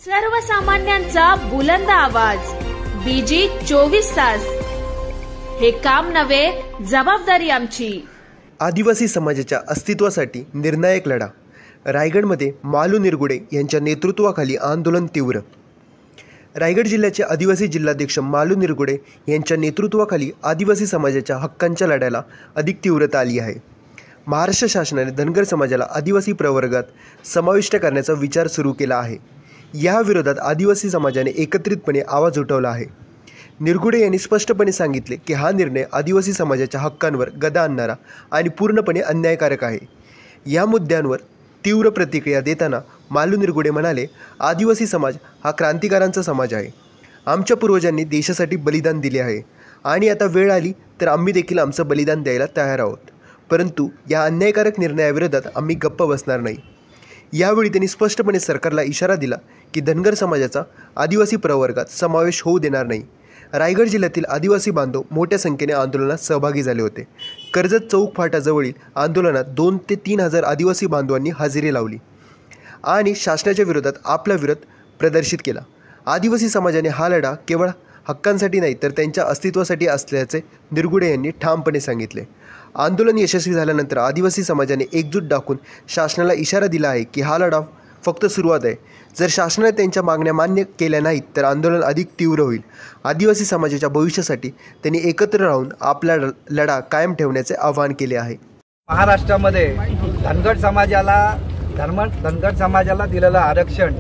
सर्वसामान्यांचा बुलंद आवाज, बीजी 24 तास. हे काम नव्हे, जबाबदारी आमची. आदिवासी समाजाच्या अस्तित्वासाठी निर्णायक लढा. रायगडमध्ये मालू निरगुडे यांच्या नेतृत्वाखाली आंदोलन तीव्र. रायगड जिल्ह्याचे आदिवासी जिल्हाध्यक्ष मालू निरगुडे यांच्या नेतृत्वाखाली आदिवासी समाजाच्या हक्कांच्या लढ्याला अधिक तीव्रता आली आहे. महाराष्ट्र शासनाने धनगर समाजाला आदिवासी प्रवर्गात समाविष्ट करण्याचा विचार सुरू केला आहे. या विरोधात आदिवासी समाजाने एकत्रितपणे आवाज उठवला आहे. निरगुडे यांनी स्पष्टपणे सांगितले की हा निर्णय आदिवासी समाजाच्या हक्कांवर गदा आणणारा आणि पूर्णपणे अन्यायकारक आहे. या मुद्द्यांवर तीव्र प्रतिक्रिया देताना मालू निरगुडे म्हणाले, आदिवासी समाज हा क्रांतिकारांचा समाज आहे. आमच्या पूर्वजांनी देशासाठी बलिदान दिले आहे आणि आता वेळ आली तर आम्ही देखील आमचं बलिदान द्यायला तयार आहोत. परंतु या अन्यायकारक निर्णयाविरोधात आम्ही गप्प बसणार नाही. यावेळी त्यांनी स्पष्टपणे सरकारला इशारा दिला की धनगर समाजाचा आदिवासी प्रवर्गात समावेश होऊ देणार नाही. रायगड जिल्ह्यातील आदिवासी बांधव मोठ्या संख्येने आंदोलनात सहभागी झाले होते. कर्जत चौक फाटाजवळील आंदोलनात 2 ते 3 हजार आदिवासी बांधवांनी हजेरी लावली आणि शासनाच्या विरोधात आपला विरोध प्रदर्शित केला. आदिवासी समाजाने हा लढा केवळ हक्कांसाठी नाही तर त्यांच्या अस्तित्वासाठी असल्याचे निरगुडे यांनी ठामपणे सांगितले. आंदोलन यशस्वी झाल्यानंतर आदिवासी समाजाने एकजूट दाखवून शासनाला इशारा दिला आहे की हा लढा फक्त सुरुवात आहे. जर शासनाने त्यांच्या मागण्या मान्य केल्या नाहीत तर आंदोलन अधिक तीव्र होईल. आदिवासी समाजाच्या भविष्यासाठी त्यांनी एकत्र राहून आपला लढा कायम ठेवण्याचे आवाहन केले आहे. महाराष्ट्रामध्ये धनगर समाजाला दिलेलं आरक्षण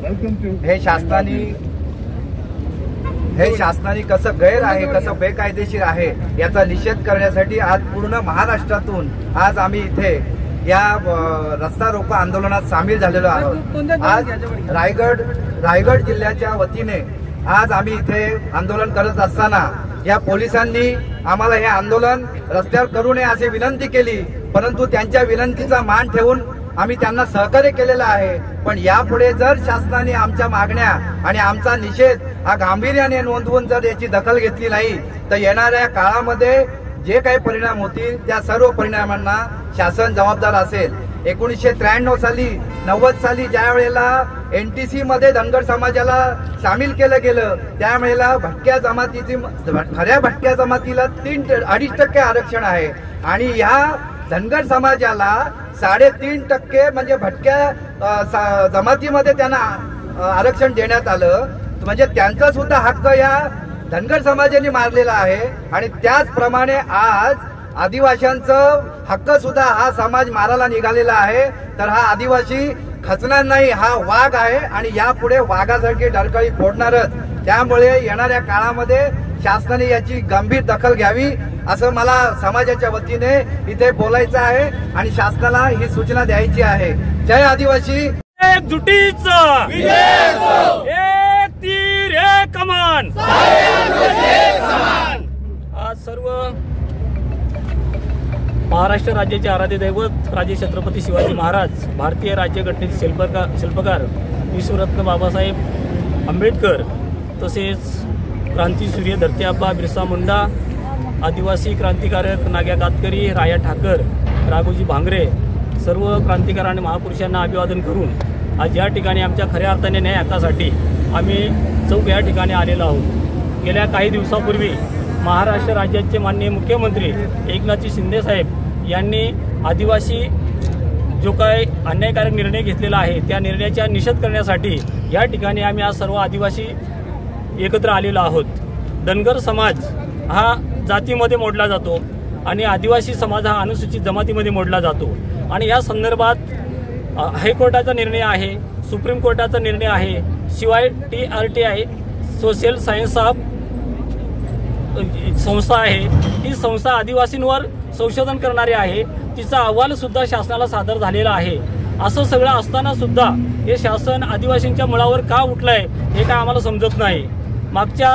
हे शासनाने कसं गैर आहे, कसं बेकायदेशीर आहे याचा निषेध करण्यासाठी आज पूर्ण महाराष्ट्रातून आज आम्ही इथे या रस्ता रोको आंदोलनात सामील झालेलो आहोत. आज रायगड जिल्ह्याच्या वतीने आज आम्ही इथे आंदोलन करत असताना या पोलिसांनी आम्हाला हे आंदोलन रस्त्यावर करू नये अशी विनंती केली, परंतु त्यांच्या विनंतीचा मान ठेवून आम्ही त्यांना सहकार्य केलेलं आहे. पण यापुढे जर शासनाने आमच्या मागण्या आणि आमचा निषेध हा गांभीर्याने नोंदवून जर याची दखल घेतली नाही तर येणाऱ्या काळामध्ये जे काही परिणाम होतील त्या सर्व परिणामांना शासन जबाबदार असेल. 1993 साली 90 साली ज्या वेळेला NTC मध्ये धनगर समाजाला सामील केलं गेलं त्यावेळेला खऱ्या भटक्या जमातीला 2.5% आरक्षण आहे आणि ह्या धनगर समाजाला 3.5% म्हणजे भटक्या जमातीमध्ये त्यांना आरक्षण देण्यात आलं. म्हणजे त्यांचा सुद्धा हक्क या धनगर समाजाने मारलेला आहे आणि त्याचप्रमाणे आज आदिवासींचं हक्क सुद्धा हा समाज मारायला निघालेला आहे. तर हा आदिवासी खचणार नाही, हा वाघ आहे आणि यापुढे वाघासारखी डरकाळी फोडणारच. त्यामुळे येणाऱ्या काळामध्ये शासनाने याची गंभीर दखल घ्यावी असं मला समाजाच्या वतीने इथे बोलायचं आहे आणि शासनाला ही सूचना द्यायची आहे. जय आदिवासी. एकजुटीचा एक तीर एक कमान. आज सर्व महाराष्ट्र राज्याचे आराध्य दैवत राजे छत्रपती शिवाजी महाराज, भारतीय राज्यघटनेचे शिल्पकार विश्वरत्न बाबासाहेब आंबेडकर, तसेच क्रांतीसूर्य धरती आबा बिरसा मुंडा, आदिवासी क्रांतिकारक नाग्या कातकरी, राया ठाकर, राघोजी भांगरे, सर्व क्रांतिकार आणि महापुरुषांना अभिवादन करून आज या ठिकाणी आमच्या खऱ्या अर्थाने न्याय हक्कासाठी आम्ही चौक या ठिकाणी आलेलो आहोत. गेल्या काही दिवसापूर्वी महाराष्ट्र राज्याचे माननीय मुख्यमंत्री एकनाथ शिंदे साहेब यांनी आदिवासी जो काय अन्यायकारक निर्णय घेतलेला आहे त्या निर्णयाचा निषेध करण्यासाठी या ठिकाणी आम्ही आज सर्व आदिवासी एकत्र आलेलो आहोत. धनगर समाज हा जातीमध्ये मोडला जातो आणि आदिवासी समाज हा अनुसूचित जमातीमध्ये मोडला जातो आणि या संदर्भात हायकोर्टाचा निर्णय आहे, सुप्रीम कोर्टाचा निर्णय आहे, शिवाय TRTI सोशल सायन्स ऑफ संस्था आहे. ही संस्था आदिवासींवर संशोधन करणारी आहे. तिचा अहवाल सुद्धा शासनाला सादर झालेला आहे. असं सगळं असताना सुद्धा हे शासन आदिवासींच्या मुळावर का उठलंय हे काय आम्हाला समजत नाही. मागच्या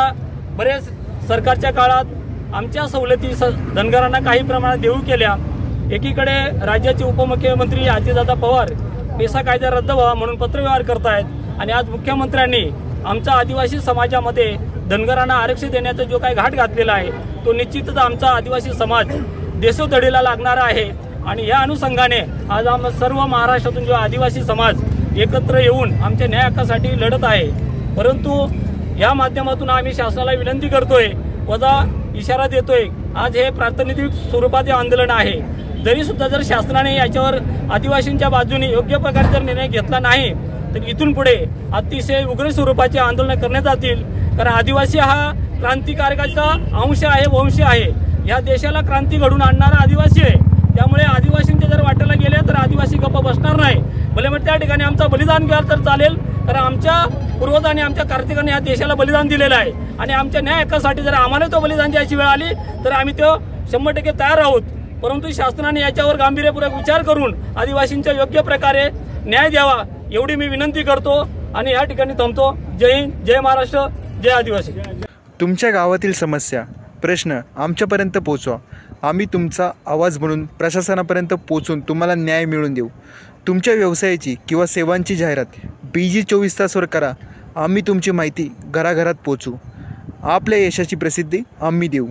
बरेच सरकारच्या काळात आमच्या सवलती धनगरांना काही प्रमाणात देऊ केल्या. एकीकडे राज्याचे उपमुख्यमंत्री अजितदादा पवार पेसा कायदा रद्द व्हावा म्हणून पत्रव्यवहार करतायत आणि आज मुख्यमंत्र्यांनी आमच्या आदिवासी समाजामध्ये धनगरांना आरक्षण देण्याचा जो काही घाट घातलेला आहे तो निश्चितच आमचा आदिवासी समाज देशोधडीला लागणार आहे. आणि या अनुषंगाने आज आम्ही सर्व महाराष्ट्रातून जो आदिवासी समाज एकत्र येऊन आमच्या न्याय हक्कासाठी लढत आहे. परंतु या माध्यमातून आम्ही शासनाला विनंती करतोय, वजा इशारा देतोय, आज हे प्रातिनिधिक स्वरूपाचे आंदोलन आहे. जरी सुद्धा जर शासनाने याच्यावर आदिवासींच्या बाजूने योग्य प्रकारे जर निर्णय घेतला नाही तर इथून पुढे अतिशय उग्र स्वरूपाचे आंदोलन करण्यात जातील. कारण आदिवासी हा क्रांतिकारकाचा अंश आहे, वंश आहे. या देशाला क्रांती घडून आणणारा आदिवासी आहे. त्यामुळे आदिवासींच्या जर वाटेला गेले तर आदिवासी गप्प बसणार नाही. भले मग त्या ठिकाणी आमचं बलिदान घ्याल तर चालेल, कारण आमच्या पूर्वजांनी आमच्या कार्तिकांनी या देशाला बलिदान दिलेलं आहे आणि आमच्या न्याय हक्कासाठी जर आम्हाला तो बलिदान द्यायची वेळ आली तर आम्ही तो 100% तयार आहोत. परंतु शासनाने याच्यावर गांभीर्यपूर्वक विचार करून आदिवासींच्या योग्य प्रकारे न्याय द्यावा एवढी मी विनंती करतो आणि या ठिकाणी थांबतो. जय हिंद, जय महाराष्ट्र, जय आदिवासी. तुमच्या गावातील समस्या, प्रश्न आमच्यापर्यंत पोहोचवा. आम्ही तुमचा आवाज बनून प्रशासनापर्यंत पोहोचून तुम्हाला न्याय मिळवून देऊ. तुमच्या व्यवसायाची किंवा सेवांची जाहिरात BG 24 तासवर करा. आम्ही तुमची माहिती घराघरात पोहोचू. आपल्या यशाची प्रसिद्धी आम्ही देऊ.